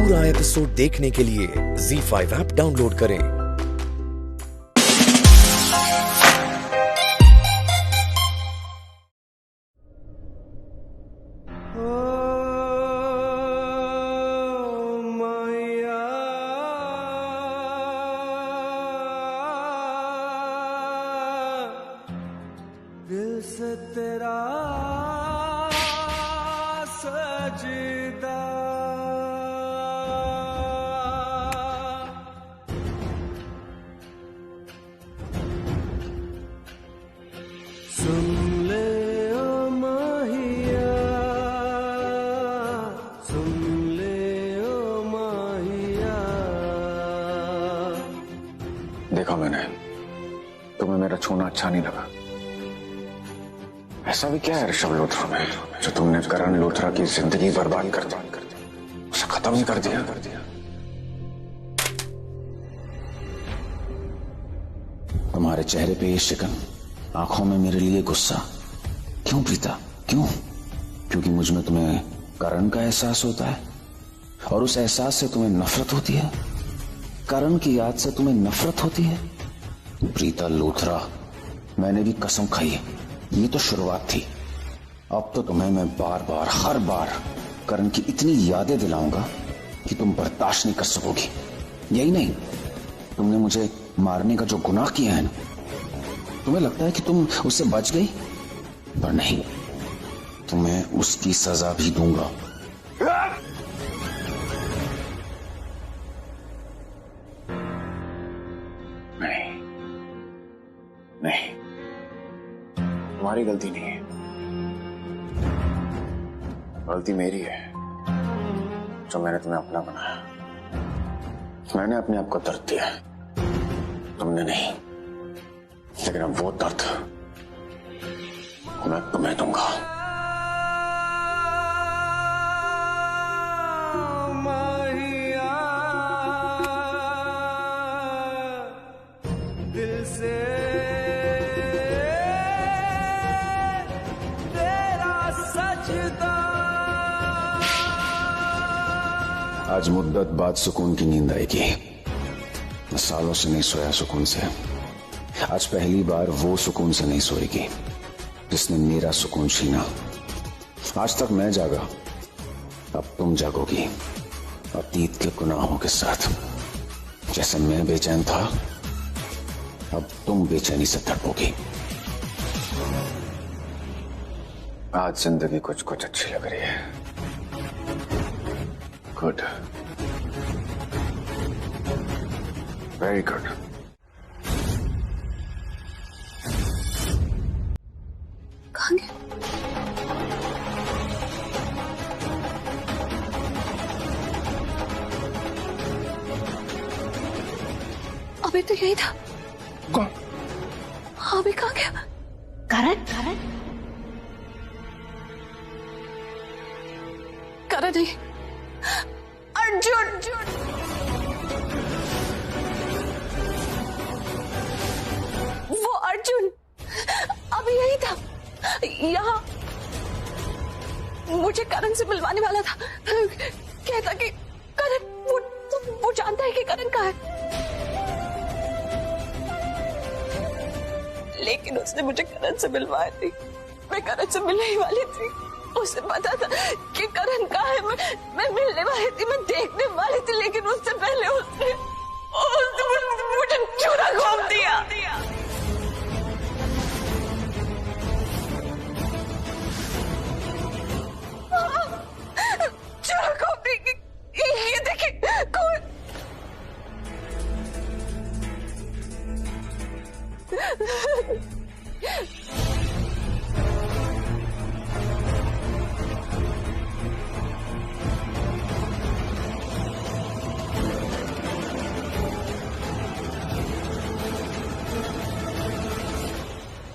पूरा एपिसोड देखने के लिए ZEE5 ऐप डाउनलोड करें। दिल से तेरा सजदा सुन ले ओ माहिया, सुन ले ओ माहिया। देखा मैंने, तुम्हें मेरा छूना अच्छा नहीं लगा। ऐसा भी क्या है ऋषभ लोथरा में जो तुमने करण लोथरा की जिंदगी बर्बाद कर दी, उसे खत्म ही कर दिया। तुम्हारे चेहरे पे ये शिकन, आंखों में मेरे लिए गुस्सा, क्यों प्रीता, क्यों? क्योंकि मुझ में तुम्हें करण का एहसास होता है और उस एहसास से तुम्हें नफरत होती है। करण की याद से तुम्हें नफरत होती है। प्रीता लोथरा, मैंने भी कसम खाई है, ये तो शुरुआत थी। अब तो तुम्हें मैं बार बार, हर बार करण की इतनी यादें दिलाऊंगा कि तुम बर्दाश्त नहीं कर सकोगी। यही नहीं, तुमने मुझे मारने का जो गुनाह किया है ना, तुम्हें लगता है कि तुम उससे बच गई, पर नहीं, तुम्हें उसकी सजा भी दूंगा। नहीं नहीं, तुम्हारी गलती नहीं है, गलती मेरी है जो मैंने तुम्हें अपना बनाया। मैंने अपने आप को दर्द दिया, तुमने नहीं। लेकिन अब वो दर्द मैं तुम्हें दूंगा। माहिया, दिल से आज मुद्दत बाद सुकून की नींद आएगी। मैं सालों से नहीं सोया सुकून से। आज पहली बार वो सुकून से नहीं सोएगी जिसने मेरा सुकून छीना। आज तक मैं जागा, अब तुम जागोगी अतीत के गुनाहों के साथ। जैसे मैं बेचैन था, अब तुम बेचैनी से तड़पोगी। आज जिंदगी कुछ कुछ अच्छी लग रही है। Good, very good. कहाँ गया? अभी तो यही था। कौन? अभी कहाँ गया? करण नहीं, अर्जुन। वो अर्जुन अभी यही था, यहाँ मुझे करण से मिलवाने वाला था। कहता कि करण, वो जानता है कि करण कहाँ है, लेकिन उसने मुझे करण से मिलवाया थी। मैं करण से मिलने ही वाली थी। उसे पता था कि करण कहाँ है। मैं मिलने वाली थी, मैं देखने वाली थी, लेकिन उससे पहले उसने मुझे चूरा घोंप दिया। चूरा घोंप दी। ये देखिए कौन।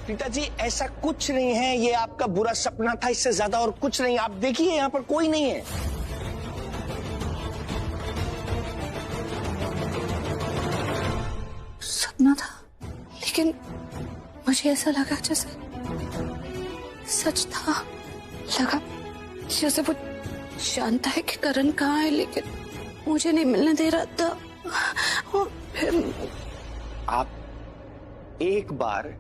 पिताजी, ऐसा कुछ नहीं है, ये आपका बुरा सपना था, इससे ज्यादा और कुछ नहीं। आप देखिए, यहाँ पर कोई नहीं है। सपना था, लेकिन मुझे ऐसा लगा जैसे सच था। लगा जैसे वो जानता है कि करण कहाँ है, लेकिन मुझे नहीं मिलने दे रहा था और फिर आप एक बार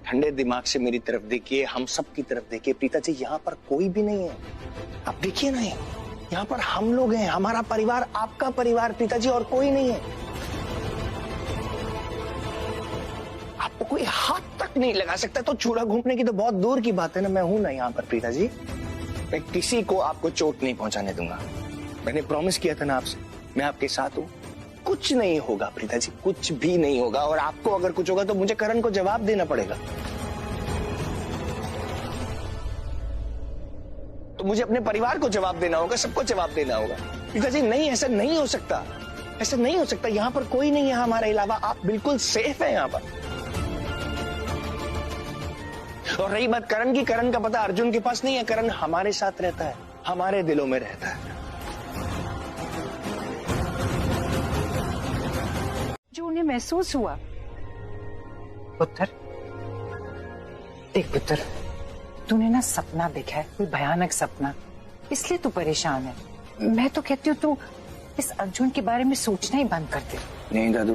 ठंडे दिमाग से मेरी तरफ देखिए, हम सब की तरफ देखिए। प्रीता जी, यहाँ पर कोई भी नहीं है। आप देखिए ना, यहाँ पर हम लोग हैं, हमारा परिवार, आपका परिवार प्रीता जी, और कोई नहीं है। आपको कोई हाथ तक नहीं लगा सकता, तो चूड़ा घूमने की तो बहुत दूर की बात है ना। मैं हूं ना यहाँ पर प्रीता जी, मैं किसी को आपको चोट नहीं पहुंचाने दूंगा। मैंने प्रॉमिस किया था ना आपसे, मैं आपके साथ हूं। कुछ नहीं होगा प्रीता जी, कुछ भी नहीं होगा। और आपको अगर कुछ होगा तो मुझे करण को जवाब देना पड़ेगा। तो मुझे अपने परिवार को जवाब देना होगा, सबको जवाब देना होगा। प्रीता जी नहीं, ऐसा नहीं हो सकता, ऐसा नहीं हो सकता। यहाँ पर कोई नहीं है हमारे अलावा, आप बिल्कुल सेफ है यहाँ पर। और रही बात करण की, करण का पता अर्जुन के पास नहीं है। करण हमारे साथ रहता है, हमारे दिलों में रहता है। जो उन्हें महसूस हुआ। पुत्र, देख पुत्र, तूने ना सपना देखा है, कोई भयानक सपना, इसलिए तू परेशान है। मैं तो कहती हूँ तू इस अर्जुन के बारे में सोचना ही बंद कर दे। नहीं दादू,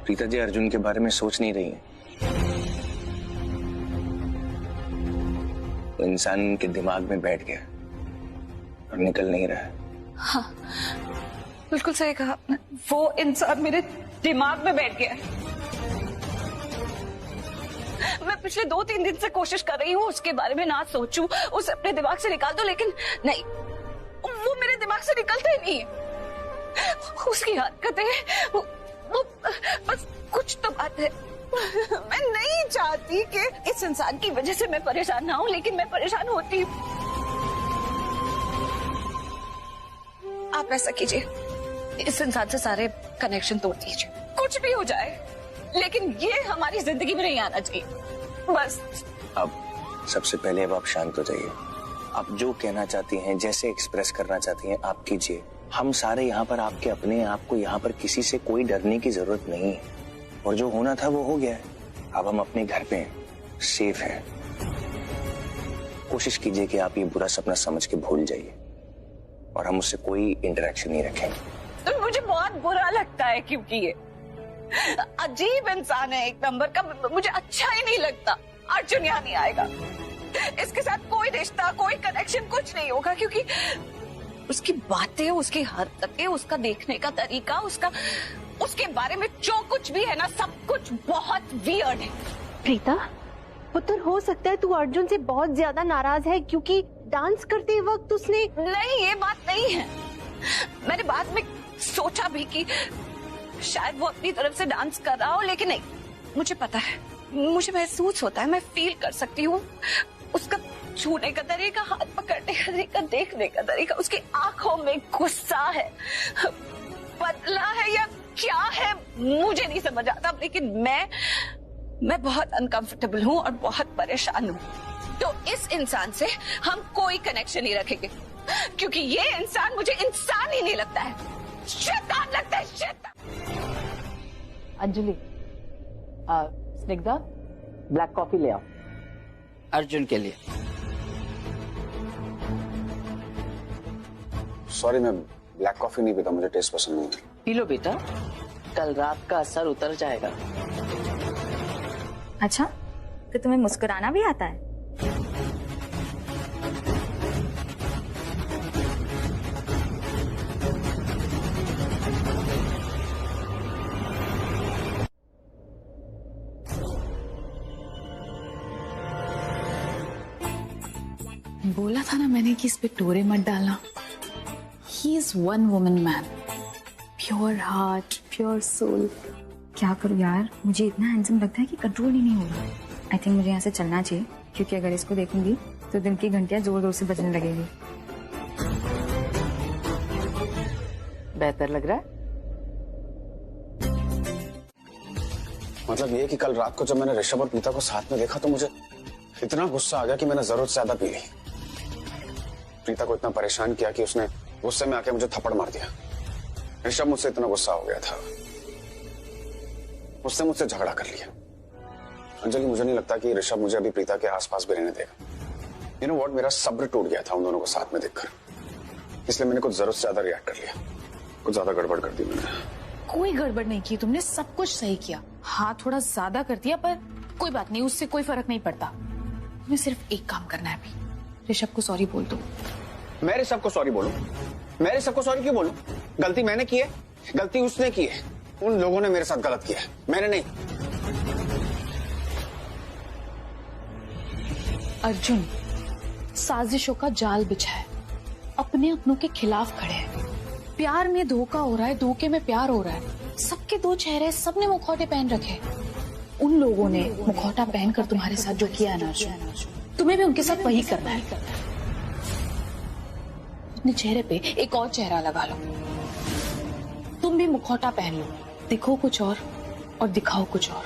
प्रीता जी अर्जुन के बारे में सोच नहीं रही है। वो इंसान के दिमाग में बैठ गया और निकल नहीं रहा है। हाँ, बिल्कुल सही कहा आपने। वो इंसान मेरे दिमाग में बैठ गया है। मैं पिछले 2-3 दिन से कोशिश कर रही हूँ उसके बारे में ना सोचूं, उसे अपने दिमाग से निकाल दूं, लेकिन नहीं, वो मेरे दिमाग से निकलता ही नहीं है। उसकी हरकतें, वो बस कुछ तो बात है। मैं नहीं चाहती कि इस इंसान की वजह से मैं परेशान ना हूं, लेकिन मैं परेशान होती हूँ। आप ऐसा कीजिए, इस इंसान से सारे कनेक्शन तोड़ दीजिए, कुछ भी हो जाए, लेकिन ये हमारी जिंदगी में नहीं आना चाहिए, बस। अब सबसे पहले अब आप शांत हो जाइए। आप जो कहना चाहती हैं, जैसे एक्सप्रेस करना चाहती हैं, आप कीजिए। हम सारे यहाँ पर आपके अपने, आपको यहाँ पर किसी से कोई डरने की जरूरत नहीं है। और जो होना था वो हो गया है। अब हम अपने घर पे हैं, सेफ हैं। कोशिश कीजिए कि आप ये बुरा सपना समझ के भूल जाइए और हम उससे कोई इंटरेक्शन नहीं रखेंगे। तो मुझे बहुत बुरा लगता है, क्योंकि ये अजीब इंसान है एक नंबर का। मुझे अच्छा ही नहीं लगता। अर्जुन यहाँ नहीं आएगा, इसके साथ कोई रिश्ता, कोई कनेक्शन, कुछ नहीं होगा, क्योंकि उसकी बातें, उसकी हरकतें, उसका देखने का तरीका, उसके बारे में जो कुछ भी है ना, सब कुछ बहुत वियर्ड है। प्रीता, पुत्र, हो सकता है तू अर्जुन से बहुत ज्यादा नाराज है क्योंकि डांस करते वक्त उसने। नहीं, ये बात नहीं है। मैंने बाद में सोचा भी कि शायद वो अपनी तरफ से डांस कर रहा हो, लेकिन नहीं, मुझे पता है, मुझे महसूस होता है, मैं फील कर सकती हूँ उसका छूने का तरीका, हाथ पकड़ने का तरीका, देखने का तरीका, उसकी आंखों में गुस्सा है, बदला है या क्या है मुझे नहीं समझ आता, लेकिन मैं बहुत अनकंफर्टेबल हूँ और बहुत परेशान हूँ। तो इस इंसान से हम कोई कनेक्शन नहीं रखेंगे, क्योंकि ये इंसान मुझे इंसान ही नहीं लगता है, शैतान लगता है, शैतान। अंजलि, स्निग्धा, ब्लैक कॉफी ले आओ अर्जुन के लिए। सॉरी, मैं ब्लैक कॉफी नहीं पीता, मुझे टेस्ट पसंद नहीं है। पी लो बेटा, कल रात का असर उतर जाएगा। अच्छा, तो तुम्हें मुस्कुराना भी आता है? बोला था ना मैंने कि इस पे टोरे मत डालना। He is one woman man, pure heart, pure soul. क्या करूँ यार, मुझे इतना हैंडसम लगता है कि कंट्रोल ही नहीं हो रहा। आई थिंक मुझे यहाँ से चलना चाहिए, क्योंकि अगर इसको देखूंगी तो दिल की घंटियां जोर जोर से बजने लगेगी। बेहतर लग रहा है? मतलब ये कि कल रात को जब मैंने ऋषभ और प्रीता को साथ में देखा तो मुझे इतना गुस्सा आ गया कि मैंने जरूरत से ज्यादा पी ली। प्रीता को इतना परेशान किया कि उसने गुस्से में आके मुझे थप्पड़ मार दिया। ऋषभ मुझसे इतना गुस्सा हो गया था, उसने मुझसे झगड़ा कर लिया। अंजलि, मुझे नहीं लगता कि ऋषभ मुझे अभी प्रीता के आसपास भी रहने देगा। यू नो व्हाट, मेरा सब्र टूट गया था उन दोनों को साथ में देखकर, इसलिए मैंने कुछ जरूरत से ज्यादा रिएक्ट कर लिया। कुछ ज्यादा गड़बड़ कर दी मैंने। कोई गड़बड़ नहीं की तुमने, सब कुछ सही किया। हाँ थोड़ा ज्यादा कर दिया पर कोई बात नहीं, उससे कोई फर्क नहीं पड़ता। तुम्हें सिर्फ एक काम करना है अभी, ऋषभ को सॉरी बोल दो। मैं ऋषभ को सॉरी बोलूं? मैं ऋषभ को सॉरी क्यों बोलूं? गलती मैंने की है, गलती उसने की है। उन लोगों ने मेरे साथ गलत किया है, मैंने नहीं। अर्जुन साजिशों का जाल बिछा है, अपने अपनों के खिलाफ खड़े हैं। प्यार में धोखा हो रहा है, धोखे में प्यार हो रहा है। सबके दो चेहरे, सबने मुखौटे पहन रखे। उन लोगों ने मुखौटा पहनकर तुम्हारे साथ जो किया है ना अर्जुन, तुम्हें भी उनके साथ वही करना है। अपने चेहरे पे एक और चेहरा लगा लो। तुम भी मुखौटा पहन लो, दिखो कुछ और दिखाओ कुछ और।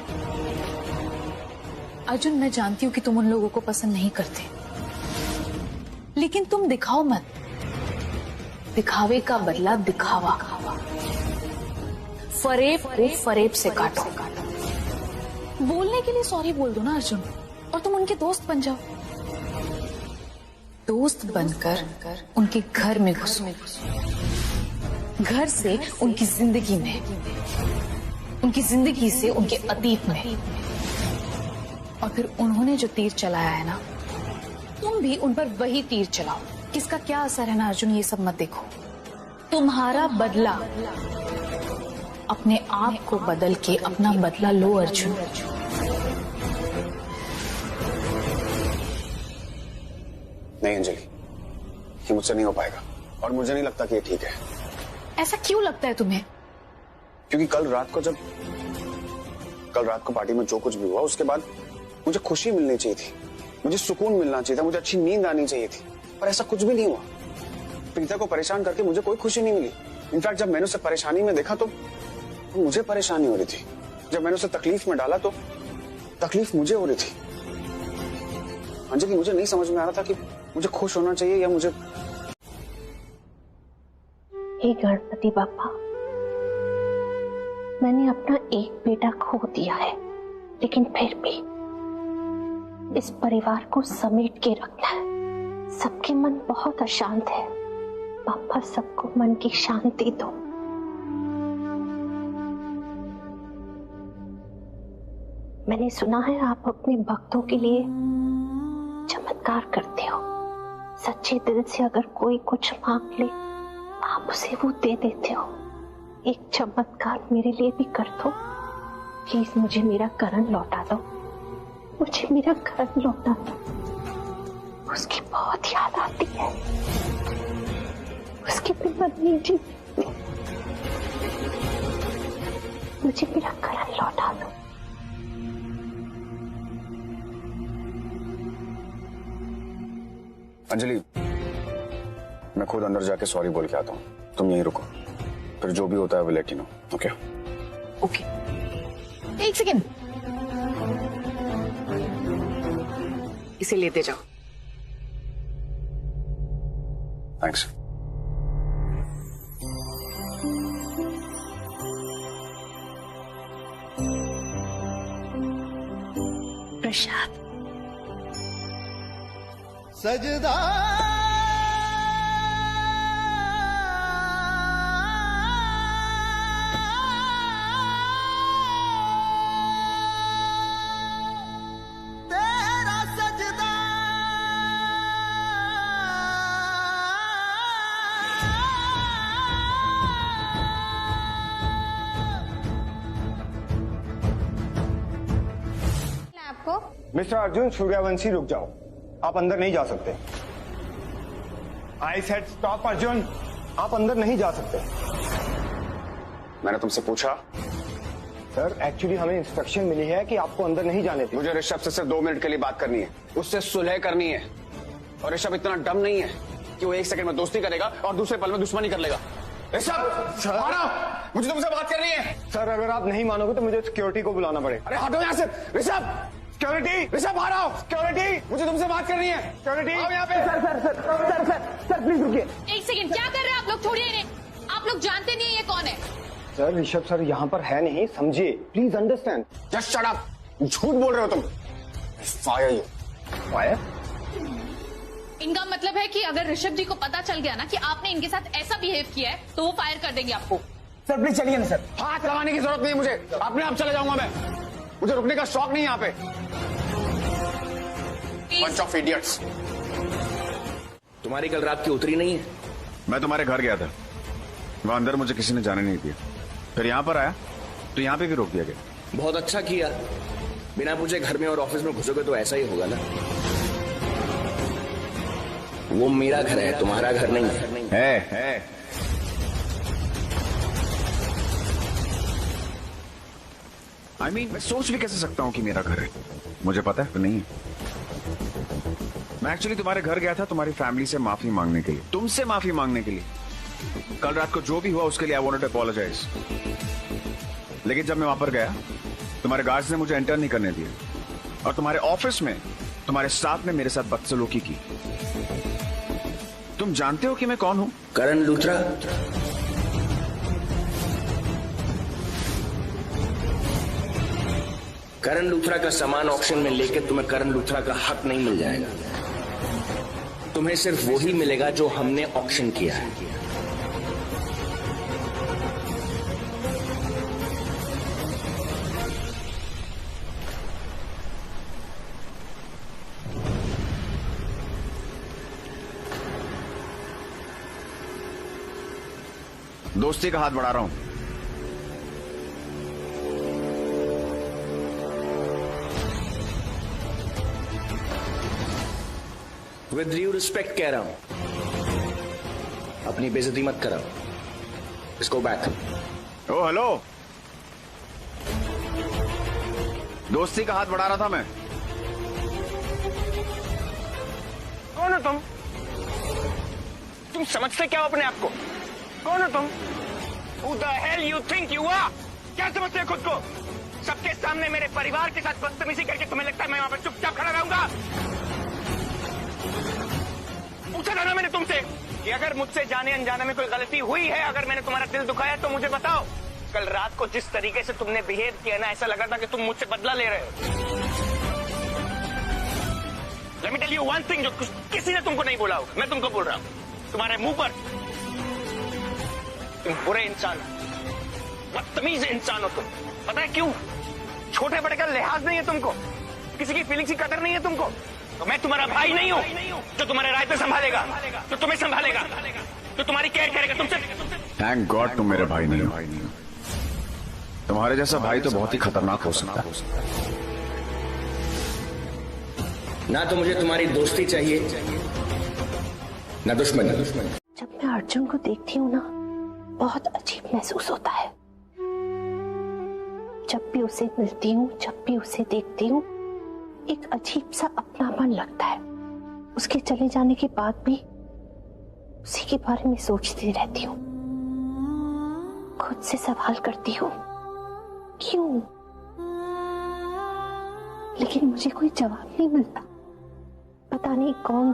अर्जुन मैं जानती हूँ कि तुम उन लोगों को पसंद नहीं करते, लेकिन तुम दिखाओ मत। दिखावे का बदला दिखावा। फरेब को फरेब से काटो। बोलने के लिए सॉरी बोल दो ना अर्जुन, और तुम उनके दोस्त बन जाओ। दोस्त बनकर उनके घर में घुसो, घर से उनकी जिंदगी में, उनकी जिंदगी से उनके अतीत में। और फिर उन्होंने जो तीर चलाया है ना, तुम भी उन पर वही तीर चलाओ। किसका क्या असर है ना अर्जुन, ये सब मत देखो। तुम्हारा बदला, अपने आप को बदल के अपना बदला लो अर्जुन। नहीं अंजलि, ये मुझसे नहीं हो पाएगा, और मुझे नहीं लगता कि ये ठीक है। ऐसा क्यों लगता है तुम्हें? क्योंकि कल रात को पार्टी में जो कुछ भी हुआ, उसके बाद मुझे खुशी मिलनी चाहिए थी, मुझे सुकून मिलना चाहिए था, मुझे अच्छी नींद आनी चाहिए थी, पर ऐसा कुछ भी नहीं हुआ। प्रीता को परेशान करके मुझे कोई खुशी नहीं मिली। इनफैक्ट जब मैंने उसे परेशानी में देखा तो मुझे परेशानी हो रही थी। जब मैंने उसे तकलीफ में डाला तो तकलीफ मुझे हो रही थी। अंजलि मुझे नहीं समझ में आ रहा था कि मुझे खुश होना चाहिए या मुझे। हे गणपति बापा, मैंने अपना एक बेटा खो दिया है, लेकिन फिर भी इस परिवार को समेट के रखना है। सबके मन बहुत अशांत है, पापा सबको मन की शांति दो। मैंने सुना है आप अपने भक्तों के लिए चमत्कार करते हो। सच्चे दिल से अगर कोई कुछ मांग ले, आप उसे वो दे देते हो। एक चमत्कार मेरे लिए भी कर दो प्लीज। मुझे मेरा करण लौटा दो, मुझे मेरा करण लौटा दो। उसकी बहुत याद आती है, उसके बिना नहीं जी। मुझे मेरा करण लौटा दो। अंजलि, मैं खुद अंदर जाके सॉरी बोल के आता हूँ, तुम यहीं रुको, फिर जो भी होता है वो let you know. Okay okay, एक सेकेंड, इसे लेते जाओ। थैंक्स। प्रसाद। सजदा तेरा सजदा आपको मिस्टर अर्जुन सूर्यवंशी, रुक जाओ, आप अंदर नहीं जा सकते। आई सेड स्टॉप अर्जुन, आप अंदर नहीं जा सकते। मैंने तुमसे पूछा। सर एक्चुअली हमें इंस्ट्रक्शन मिली है कि आपको अंदर नहीं जाने थे। मुझे ऋषभ से सिर्फ 2 मिनट के लिए बात करनी है, उससे सुलह करनी है। और ऋषभ इतना डम नहीं है कि वो 1 सेकंड में दोस्ती करेगा और दूसरे पल में दुश्मनी कर लेगा। ऋषभ सर, मुझे तुमसे बात करनी है। सर अगर आप नहीं मानोगे तो मुझे सिक्योरिटी को बुलाना पड़ेगा। अरे हटो यहाँ से। ऋषभ, सिक्योरिटी, ऋषभ आ रहा हो। सिक्योरिटी, मुझे तुमसे बात करनी है। सिक्योरिटी आओ यहाँ पे। Sir sir sir sir sir sir please रुकिए। एक सेकेंड, क्या कर रहे हैं आप लोग? छोड़िए इन्हें, आप लोग जानते नहीं है ये कौन है। सर ऋषभ सर यहाँ पर है नहीं, समझिए, please understand. Just shut up, झूठ बोल रहे हो तुम। Fire you. फायर? इनका मतलब है कि अगर ऋषभ जी को पता चल गया ना कि आपने इनके साथ ऐसा बिहेव किया है तो वो फायर कर देंगे आपको। सर प्लीज चलिए ना सर। हाथ लगाने की जरूरत नहीं है मुझे, अपने आप चले जाऊंगा मैं। मुझे रुकने का शौक नहीं यहाँ पे। Bunch of idiots। तुम्हारी कल रात की उतरी नहीं है? मैं तुम्हारे घर गया था, वहां अंदर मुझे किसी ने जाने नहीं दिया, फिर यहाँ पर आया तो यहाँ पे भी रोक दिया गया। बहुत अच्छा किया, बिना पूछे घर में और ऑफिस में घुसोगे तो ऐसा ही होगा ना। वो मेरा घर है, तुम्हारा घर नहीं है। I mean, मैं सोच भी कैसे सकता हूँ कि मेरा घर है? मुझे पता है नहीं है। मैं एक्चुअली तुम्हारे घर गया था तुम्हारी फैमिली से माफी मांगने के लिए, तुमसे माफी मांगने के लिए। कल रात को जो भी हुआ उसके लिए आई वांटेड टू अपोलोजाइज। लेकिन जब मैं वहां पर गया, तुम्हारे गार्ड्स ने मुझे एंटर नहीं करने दिया और तुम्हारे ऑफिस में तुम्हारे स्टाफ ने मेरे साथ बदसलूकी की। तुम जानते हो कि मैं कौन हूं? करण लूथरा। करण लूथरा का सामान ऑक्शन में लेकर तुम्हें करण लूथरा का हक नहीं मिल जाएगा। तुम्हें सिर्फ वही मिलेगा जो हमने ऑक्शन किया है। दोस्ती का हाथ बढ़ा रहा हूं। विद ड्यू रिस्पेक्ट कह रहा हूं, अपनी बेइज्जती मत कराओ। इसको बैक। ओ हेलो, दोस्ती का हाथ बढ़ा रहा था मैं। कौन हो तुम? तुम समझते क्या हो अपने आप को? कौन हो तुम? Who the hell you think you are? क्या समझते हो खुद को? सबके सामने मेरे परिवार के साथ बदतमीजी करके तुम्हें लगता है मैं वहां पर चुपचाप खड़ा रहूंगा? पूछा था ना मैंने तुमसे कि अगर मुझसे जाने अनजाने में कोई गलती हुई है, अगर मैंने तुम्हारा दिल दुखाया तो मुझे बताओ। कल रात को जिस तरीके से तुमने बिहेव किया ना, ऐसा लगा था कि तुम मुझसे बदला ले रहे हो। Let me tell you one thing, जो किसी ने तुमको नहीं बोला होगा, मैं तुमको बोल रहा हूं। तुम्हारे मुंह पर तुम बुरे इंसान हो, बदतमीज इंसान हो तुम। पता है क्यों? छोटे बड़े का लिहाज नहीं है तुमको, किसी की फीलिंग्स की कदर नहीं है तुमको। तो मैं तुम्हारा भाई नहीं हूं जो तुम्हारे रायते संभालेगा, जो तुम्हें संभालेगा, जो तुम्हारी केयर करेगा तुमसे। थैंक गॉड तुम मेरे भाई नहीं हो। तुम्हारे जैसा भाई तो बहुत ही खतरनाक हो सकता है। ना तो मुझे तुम्हारी दोस्ती चाहिए, ना दुश्मनी। जब मैं अर्जुन को देखती हूँ ना, बहुत अजीब महसूस होता है। जब भी उसे मिलती हूँ, जब भी उसे देखती हूँ, एक अजीब सा अपनापन लगता है। उसके चले जाने के बाद भी उसी के बारे में सोचती रहती हूँ, खुद से सवाल करती हूँ क्यों, लेकिन मुझे कोई जवाब नहीं मिलता। पता नहीं कौन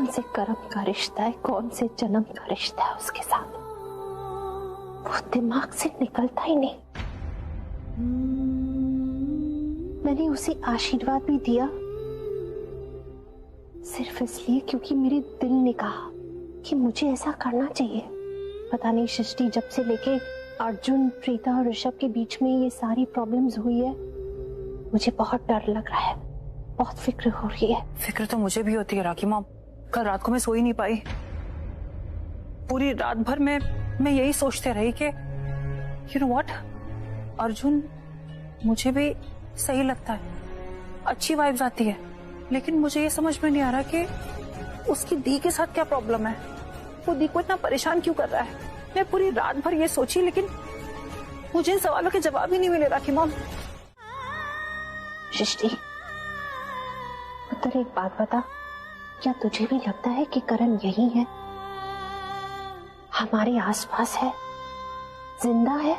से कर्म का रिश्ता है, कौन से जन्म का रिश्ता है उसके साथ, वो दिमाग से निकलता ही नहीं। मैंने उसे आशीर्वाद भी दिया सिर्फ इसलिए क्योंकि मेरे दिल ने कहा कि मुझे ऐसा करना चाहिए। पता नहीं सृष्टि, जब से लेके अर्जुन, प्रीता और ऋषभ के बीच में ये सारी प्रॉब्लम्स हुई है, मुझे बहुत डर लग रहा है, बहुत फिक्र हो रही है। फिक्र तो मुझे भी होती है राखी मॉम। कल रात को मैं सो ही नहीं पाई। पूरी रात भर मैं यही सोचते रही कि यू नो व्हाट, अर्जुन मुझे भी सही लगता है, अच्छी वाइब्स आती है, लेकिन मुझे ये समझ में नहीं आ रहा कि उसकी दी के साथ क्या प्रॉब्लम है। वो दी को इतना परेशान क्यों कर रहा है। मैं पूरी रात भर ये सोची, लेकिन मुझे इन सवालों के जवाब ही नहीं मिले राखी मॉम। सृष्टि, उत्तर एक बात बता, क्या तुझे भी लगता है कि करण यही है, हमारे आसपास है, जिंदा है?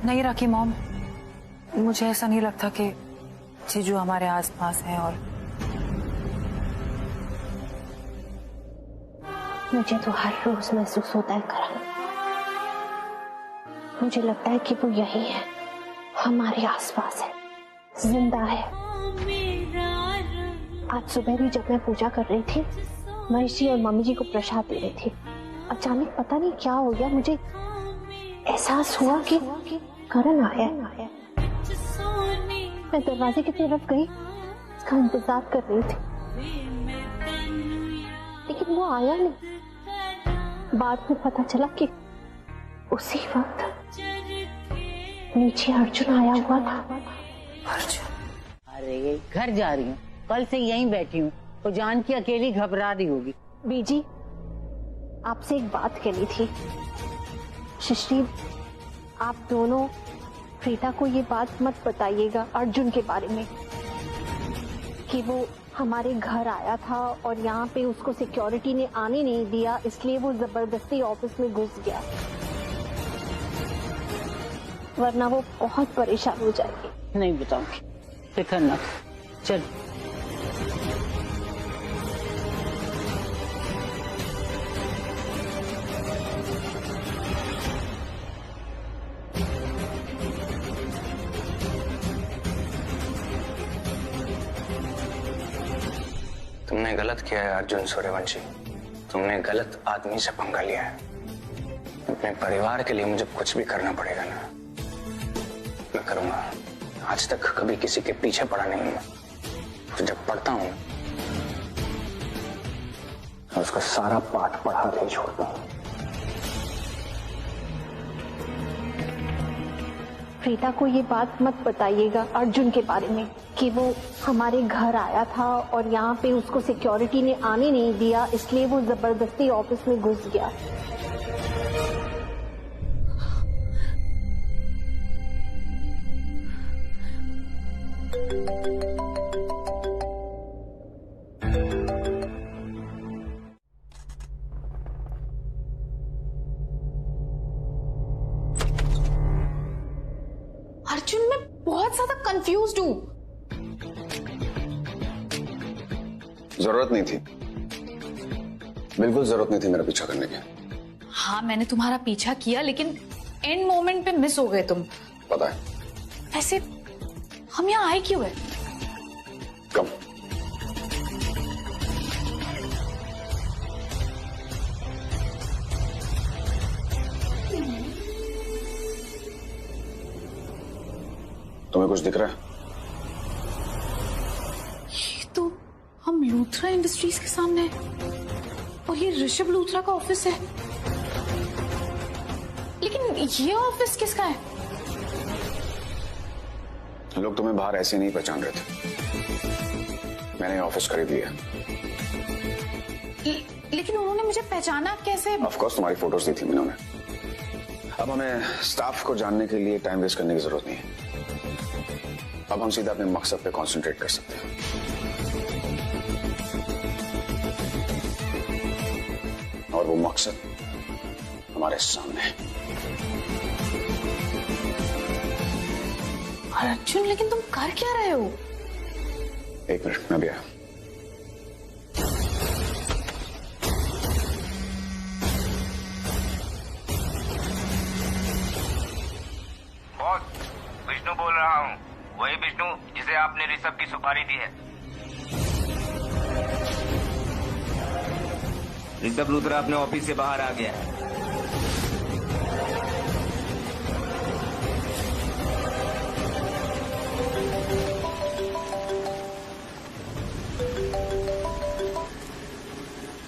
नहीं राखी मॉम, मुझे ऐसा नहीं लगता कि जीजू हमारे आसपास है। और मुझे तो हर रोज महसूस होता है करण, मुझे लगता है कि वो यही है, हमारे आसपास है, जिंदा है। आज सुबह भी जब मैं पूजा कर रही थी, महेश जी और मम्मी जी को प्रसाद दे रही थी, अचानक पता नहीं क्या हो गया, मुझे एहसास हुआ कि करण आया। मैं दरवाजे की तरफ गई, उसका इंतजार कर रही थी, लेकिन वो आया नहीं। बाद में पता चला कि उसी वक्त नीचे अर्जुन आया हुआ था। अरे घर जा रही हूँ, कल से यहीं बैठी हूँ, तो जान की अकेली घबरा रही होगी। बीजी, आपसे एक बात कहनी थी। सृष्टि, आप दोनों प्रीता को ये बात मत बताइएगा अर्जुन के बारे में कि वो हमारे घर आया था और यहाँ पे उसको सिक्योरिटी ने आने नहीं दिया, इसलिए वो जबरदस्ती ऑफिस में घुस गया, वरना वो बहुत परेशान हो जाएगी। नहीं बताऊंगी, फिक्र ना, चल। तुमने गलत किया है अर्जुन सूर्यवंशी, तुमने गलत आदमी से पंगा लिया है। अपने परिवार के लिए मुझे कुछ भी करना पड़ेगा ना, मैं करूंगा। आज तक कभी किसी के पीछे पड़ा नहीं हूं, तो जब पढ़ता हूं उसका सारा पाठ पढ़ा के छोड़ता हूं। प्रीता को ये बात मत बताइएगा अर्जुन के बारे में कि वो हमारे घर आया था और यहाँ पे उसको सिक्योरिटी ने आने नहीं दिया, इसलिए वो जबरदस्ती ऑफिस में घुस गया। अर्जुन, मैं बहुत ज्यादा कंफ्यूज्ड हूँ। जरूरत नहीं थी, बिल्कुल जरूरत नहीं थी मेरा पीछा करने की। हाँ, मैंने तुम्हारा पीछा किया, लेकिन एंड मोमेंट पे मिस हो गए तुम। पता है। वैसे हम यहाँ आए क्यों है? कम। तुम्हें कुछ दिख रहा है? ये तो हम लूथरा इंडस्ट्रीज के सामने है और ये ऋषभ लूथरा का ऑफिस है, लेकिन ये ऑफिस किसका है? लोग तुम्हें बाहर ऐसे नहीं पहचान रहे थे, मैंने ऑफिस खरीद लिया। लेकिन उन्होंने मुझे पहचाना कैसे? ऑफ कोर्स तुम्हारी फोटोज दी थी मैंने उन्हें। अब हमें स्टाफ को जानने के लिए टाइम वेस्ट करने की जरूरत नहीं है। अब हम सीधा अपने मकसद पे कंसंट्रेट कर सकते हैं। और वो मकसद हमारे सामने है। अर्जुन, लेकिन तुम कर क्या रहे हो? एक मिनट, मैं भी आया। बॉस, विष्णु बोल रहा हूँ। वही विष्णु जिसे आपने ऋषभ की सुपारी दी है। ऋषभ लूथरा अपने ऑफिस से बाहर आ गया है।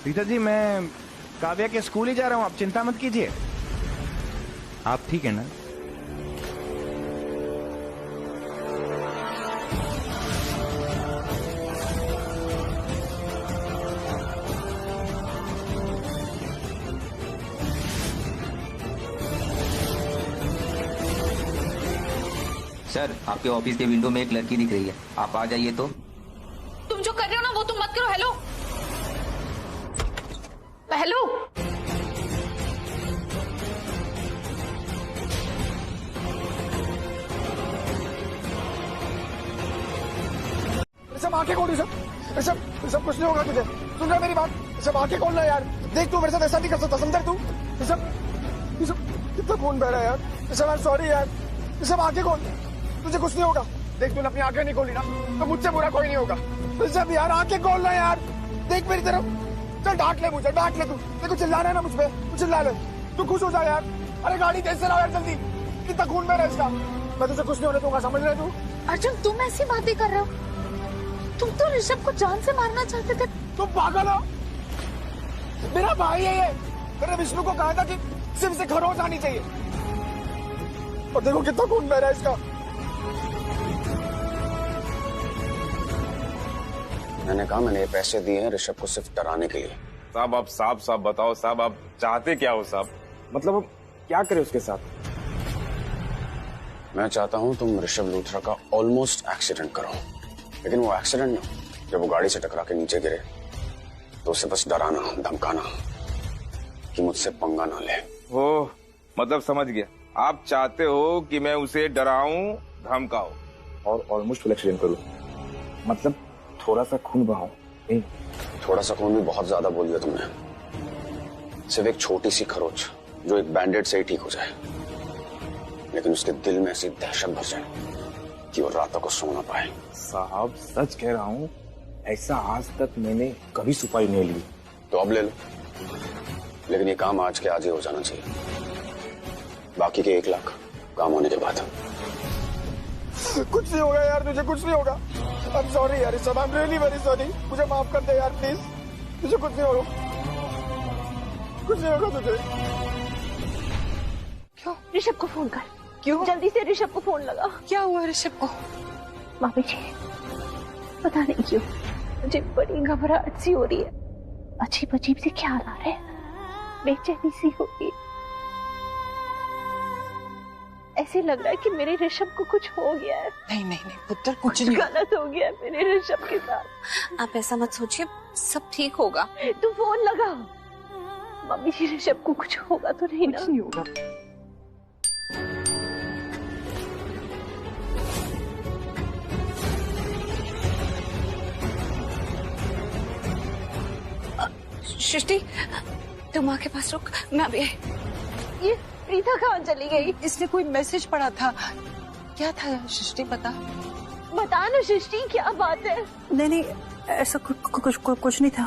रीता जी, मैं काव्या के स्कूल ही जा रहा हूँ, आप चिंता मत कीजिए। आप ठीक है ना? सर, आपके ऑफिस के विंडो में एक लड़की दिख रही है, आप आ जाइए। तो तुम जो कर रहे हो ना वो तुम मत करो। हेलो हेलो, ऋषभ आंखें खोल। ऋषभ ऋषभ ऋषभ, कुछ नहीं होगा तुझे, सुन रहा मेरी बात? ऋषभ आंखें खोलना यार, देख तू मेरे साथ ऐसा नहीं कर सकता, समझा तू? ऋषभ ऋषभ, कितना खून बह रहा है यार। ऋषभ, आई एम सॉरी यार। ऋषभ आंखें खोल, तुझे कुछ नहीं होगा। देख तूने अपनी आंखें नहीं खोली ना तो मुझसे बुरा कोई नहीं होगा। ऋषभ यार आंखें खोलना यार, देख मेरी तरफ, चल डांट ले मुझे, डांट ले तू, देखो चिल्लाना है ना मुझ पे, तू चिल्ला ले, तू खुश हो जा यार। अरे गाड़ी तेज से लाओ यार जल्दी, कितना खून में है इसका, मैं तुझे कुछ नहीं होने दूंगा, समझ रहे तू? अर्जुन तुम ऐसी बातें कर रहे हो, तुम तो ऋषभ को जान से मारना चाहते थे। तुम पागल हो, मेरा भाई है ये, मैंने विष्णु को कहा था कि सिर्फ से खरोच आनी चाहिए, और देखो कितना खून बह रहा है इसका। मैंने कहा मैंने ये पैसे दिए हैं ऋषभ को सिर्फ डराने के लिए। साहब आप साफ साफ बताओ साहब, आप चाहते क्या हो साहब? मतलब अब क्या करे उसके साथ? मैं चाहता हूं तुम ऋषभ लूथरा का ऑलमोस्ट एक्सीडेंट करो, लेकिन वो एक्सीडेंट ना, जब वो गाड़ी से टकरा के नीचे गिरे तो उसे बस डराना धमकाना कि मुझसे पंगा ना ले। ओह मतलब समझ गया, आप चाहते हो कि मैं उसे डराऊं धमकाऊं और ऑलमोस्ट फुल एक्सीडेंट करूं, मतलब थोड़ा सा खून बहाऊं? नहीं, थोड़ा सा खून भी बहुत ज्यादा बोल दिया तुमने। सिर्फ एक छोटी सी खरोच जो एक बैंडेड से ही ठीक हो जाए, लेकिन उसके दिल में ऐसी दहशत भर जाए कि वो रातों को सो ना पाए। साहब सच कह रहा हूँ, ऐसा आज तक मैंने कभी सुपारी नहीं ली। तो अब ले लो, लेकिन ये काम आज के आज ही हो जाना चाहिए, बाकी के 1 लाख काम होने के बाद। कुछ नहीं होगा यार, तुझे कुछ नहीं होगा। आई एम सॉरी यार Rishabh, I am really very sorry, मुझे माफ कर दे यार प्लीज, तुझे कुछ नहीं होगा, कुछ नहीं होगा तुझे। क्यों? ऋषभ को फोन कर। क्यों? जल्दी से ऋषभ को फोन लगा। क्या हुआ ऋषभ को? मामी जी पता नहीं क्यों मुझे बड़ी घबराहट सी हो रही है, अजीब अजीब से ख्याल आ रहे हैं, बेचैनी सी हो रही है, ऐसे लग रहा है कि मेरे ऋषभ को कुछ हो गया है। नहीं नहीं नहीं पुत्र, कुछ नहीं, गलत हो गया है मेरे ऋषभ के साथ। आप ऐसा मत सोचिए, सब ठीक होगा। तू फोन लगा। मम्मी जी ऋषभ को कुछ होगा तो नहीं ना? कुछ नहीं होगा। सृष्टि तुम माँ के पास रुक, मैं अभी। ये प्रीता कहाँ चली गई? इसने कोई मैसेज पढ़ा था, क्या था सृष्टि? बता ना सृष्टि, क्या बात है? नहीं नहीं ऐसा कुछ नहीं था।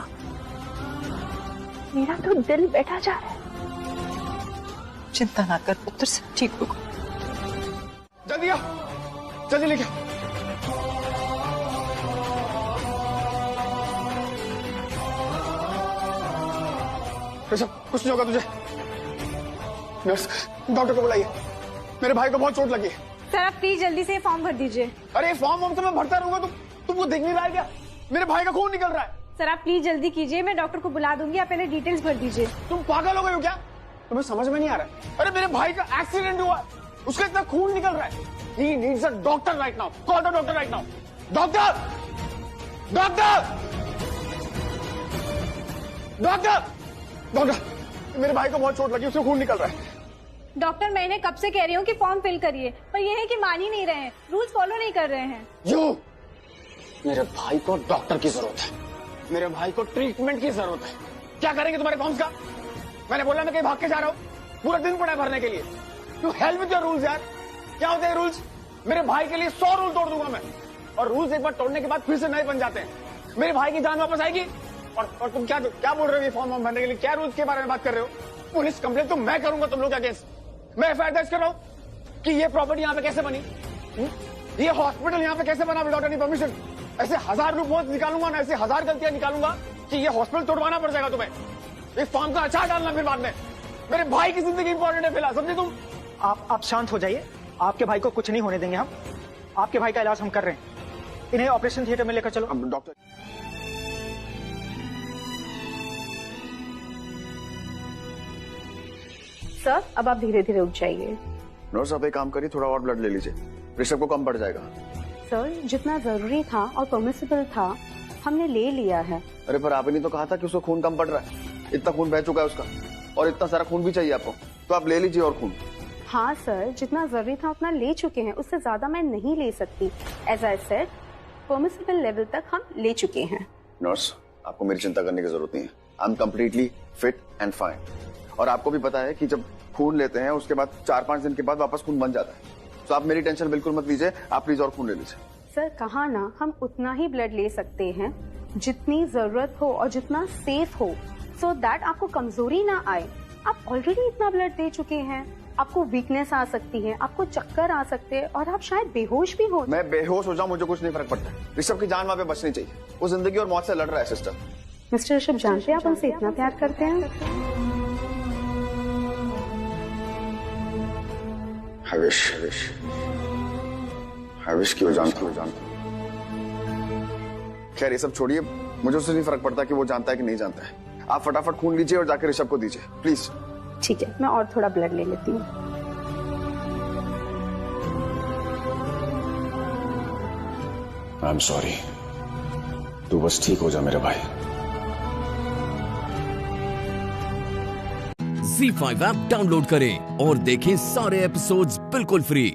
मेरा तो दिल बैठा जा रहा है। चिंता ना कर पुत्र, सब ठीक होगा। जल्दी आ, जल्दी लेके आ। ऋषभ कुछ नहीं होगा तुझे। नर्स डॉक्टर को बुलाइए, मेरे भाई को बहुत चोट लगी है। सर आप प्लीज जल्दी से फॉर्म भर दीजिए। अरे फॉर्म तो मैं भरता रहूंगा, तुमको दिख नहीं रहा है क्या? मेरे भाई का खून निकल रहा है। सर आप प्लीज जल्दी कीजिए, मैं डॉक्टर को बुला दूंगी, आप पहले डिटेल्स भर दीजिए। तुम पागल हो गए हो क्या? तुम्हें समझ में नहीं आ रहा है? अरे मेरे भाई का एक्सीडेंट हुआ, उसका इतना खून निकल रहा है। He needs a doctor right now. Call the doctor right now. Doctor! Doctor! Doctor! Doctor! मेरे भाई को बहुत चोट लगी, उससे खून निकल रहा है। डॉक्टर मैं इन्हें कब से कह रही हूँ कि फॉर्म फिल करिए, पर ये है कि मान ही नहीं रहे हैं, रूल्स फॉलो नहीं कर रहे हैं। यू, मेरे भाई को डॉक्टर की जरूरत है, मेरे भाई को ट्रीटमेंट की जरूरत है। क्या करेंगे तुम्हारे फॉर्म्स का? मैंने बोला मैं कहीं भाग के जा रहा हूँ, पूरा दिन पड़ा है भरने के लिए। You help with your rules यार। क्या होते हैं रूल्स? मेरे भाई के लिए 100 रूल तोड़ दूंगा मैं, और रूल्स एक बार तोड़ने के बाद फिर से नए बन जाते हैं। मेरे भाई की जान वापस आएगी। और तुम क्या बोल रहे हो ये फॉर्म भरने के लिए? क्या रूल्स के बारे में बात कर रहे हो? पुलिस कंप्लेंट तो मैं करूंगा तुम लोग के अगेंस्ट। मैं एफआईआर दर्ज कर रहा हूं कि ये प्रॉपर्टी यहाँ पे कैसे बनी, ये हॉस्पिटल यहाँ पे कैसे बना विदाउट एनी परमिशन। ऐसे 1000 लूपहोल्स निकालूंगा ना, ऐसे 1000 गलतियां निकालूंगा कि ये हॉस्पिटल तोड़वाना पड़ जाएगा तुम्हें। इस फॉर्म का अचार डालना फिर बाद में। मेरे भाई की जिंदगी इंपॉर्टेंट है फिलहाल, समझे तुम? आप शांत हो जाइए, आपके भाई को कुछ नहीं होने देंगे हम। आपके भाई का इलाज हम कर रहे हैं, इन्हें ऑपरेशन थिएटर में लेकर चलो। डॉक्टर सर अब आप धीरे धीरे उठ जाइए। नर्स आप एक काम करिए, थोड़ा और ब्लड ले लीजिए, ऋषभ को कम पड़ जाएगा। सर जितना जरूरी था और परमिसिबल था हमने ले लिया है। अरे पर आपने तो कहा था कि उसको खून कम पड़ रहा है, इतना खून बह चुका है उसका, और इतना सारा खून भी चाहिए आपको, तो आप ले लीजिए और खून। हाँ सर जितना जरूरी था उतना ले चुके हैं, उससे ज्यादा मैं नहीं ले सकती। As I said permissible level तक हम ले चुके हैं। नर्स आपको मेरी चिंता करने की जरूरत नहीं है, I am completely fit and fine. और आपको भी पता है कि जब खून लेते हैं उसके बाद 4-5 दिन के बाद वापस खून बन जाता है। तो आप मेरी टेंशन बिल्कुल मत लीजिए, आप प्लीज और खून ले लीजिए। सर कहा ना, हम उतना ही ब्लड ले सकते हैं जितनी जरूरत हो और जितना सेफ हो, सो दैट आपको कमजोरी ना आए। आप ऑलरेडी इतना ब्लड दे चुके हैं, आपको वीकनेस आ सकती है, आपको चक्कर आ सकते हैं और आप शायद बेहोश भी हो। मैं बेहोश हो जाऊं मुझे कुछ नहीं फर्क पड़ता, ऋषभ की जान वहां पे बचनी चाहिए, वो जिंदगी और मौत से लड़ रहा है सिस्टर। मिस्टर ऋषभ, जानते हैं आप हमसे इतना प्यार करते हैं? I wish कि वो जानती हो। खैर ये सब छोड़िए, मुझे उससे नहीं फर्क पड़ता कि वो जानता है कि नहीं जानता है। आप फटाफट खून लीजिए और जाकर ऋषभ को दीजिए प्लीज। ठीक है, मैं और थोड़ा ब्लड ले लेती हूँ। आई एम सॉरी, तू बस ठीक हो जा मेरे भाई। ZEE5 ऐप डाउनलोड करें और देखें सारे एपिसोड्स बिल्कुल फ्री।